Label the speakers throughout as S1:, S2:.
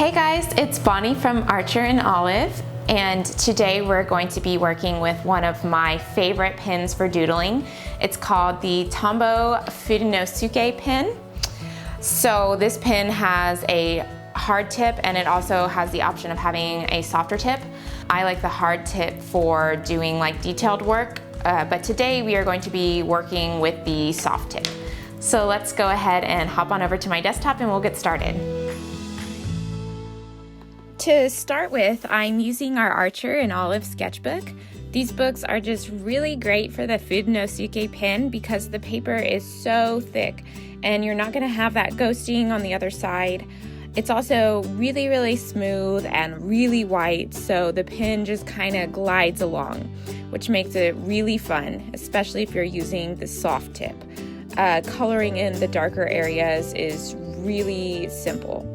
S1: Hey guys, it's Bonnie from Archer and Olive, and today we're going to be working with one of my favorite pins for doodling. It's called the Tombow Fudenosuke pin. So this pin has a hard tip and it also has the option of having a softer tip. I like the hard tip for doing like detailed work, but today we are going to be working with the soft tip. So let's go ahead and hop on over to my desktop and we'll get started. To start with, I'm using our Archer and Olive sketchbook. These books are just really great for the Fudenosuke pen because the paper is so thick and you're not going to have that ghosting on the other side. It's also really smooth and really white, so the pen just kind of glides along, which makes it really fun, especially if you're using the soft tip. Coloring in the darker areas is really simple.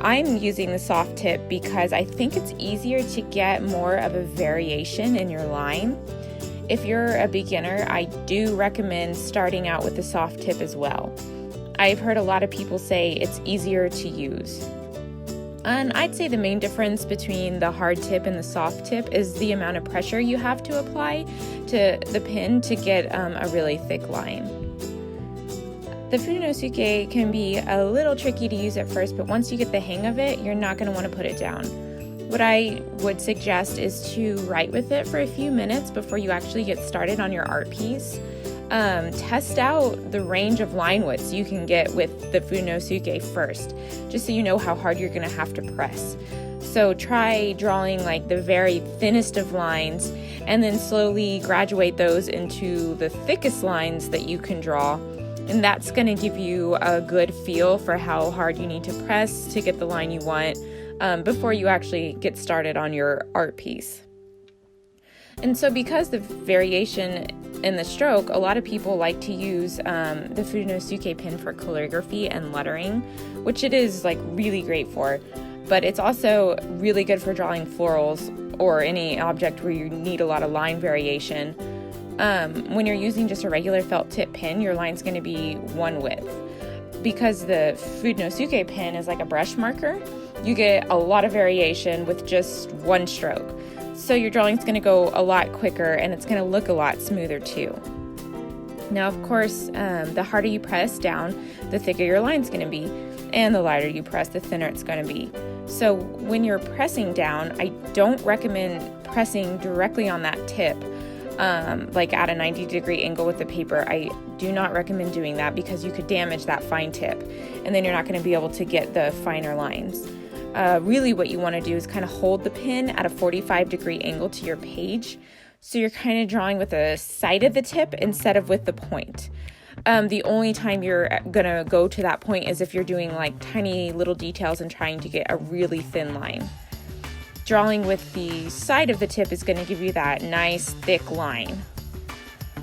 S1: I'm using the soft tip because I think it's easier to get more of a variation in your line. If you're a beginner, I do recommend starting out with the soft tip as well. I've heard a lot of people say it's easier to use. And I'd say the main difference between the hard tip and the soft tip is the amount of pressure you have to apply to the pen to get a really thick line. The Fudenosuke can be a little tricky to use at first, but once you get the hang of it, you're not going to want to put it down. What I would suggest is to write with it for a few minutes before you actually get started on your art piece. Test out the range of line widths you can get with the Fudenosuke first, just so you know how hard you're going to have to press. So try drawing like the very thinnest of lines and then slowly graduate those into the thickest lines that you can draw. And that's going to give you a good feel for how hard you need to press to get the line you want before you actually get started on your art piece. And so because the variation in the stroke, a lot of people like to use the Fudenosuke pen for calligraphy and lettering, which it is like really great for, but it's also really good for drawing florals or any object where you need a lot of line variation. When you're using just a regular felt tip pen, your line's going to be one width. Because the Fudenosuke pen is like a brush marker, you get a lot of variation with just one stroke. So your drawing's going to go a lot quicker and it's going to look a lot smoother too. Now, of course, the harder you press down, the thicker your line's going to be, and the lighter you press, the thinner it's going to be. So when you're pressing down, I don't recommend pressing directly on that tip. Like at a 90-degree angle with the paper. I do not recommend doing that because you could damage that fine tip and then you're not going to be able to get the finer lines. Really what you want to do is kind of hold the pen at a 45-degree angle to your page, so you're kind of drawing with the side of the tip instead of with the point. The only time you're going to go to that point is if you're doing like tiny little details and trying to get a really thin line. Drawing with the side of the tip is going to give you that nice thick line.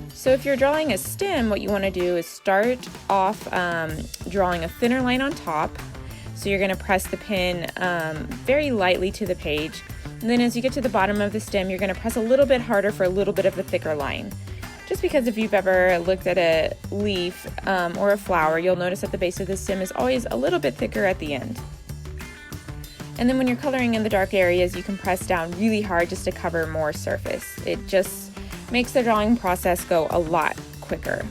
S1: So if you're drawing a stem, what you want to do is start off drawing a thinner line on top. So you're going to press the pen very lightly to the page. And then as you get to the bottom of the stem, you're going to press a little bit harder for a little bit of a thicker line. Just because if you've ever looked at a leaf or a flower, you'll notice that the base of the stem is always a little bit thicker at the end. And then when you're coloring in the dark areas, you can press down really hard just to cover more surface. It just makes the drawing process go a lot quicker.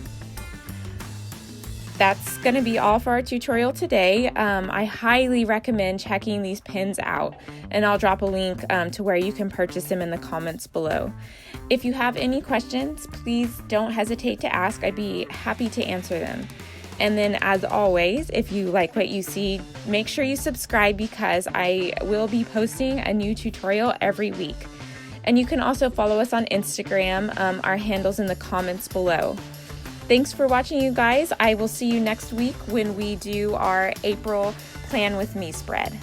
S1: That's going to be all for our tutorial today. I highly recommend checking these pens out, and I'll drop a link to where you can purchase them in the comments below. If you have any questions, please don't hesitate to ask. I'd be happy to answer them. And then as always, if you like what you see, make sure you subscribe because I will be posting a new tutorial every week. And you can also follow us on Instagram. Our handle's in the comments below. Thanks for watching, you guys. I will see you next week when we do our April Plan With Me spread.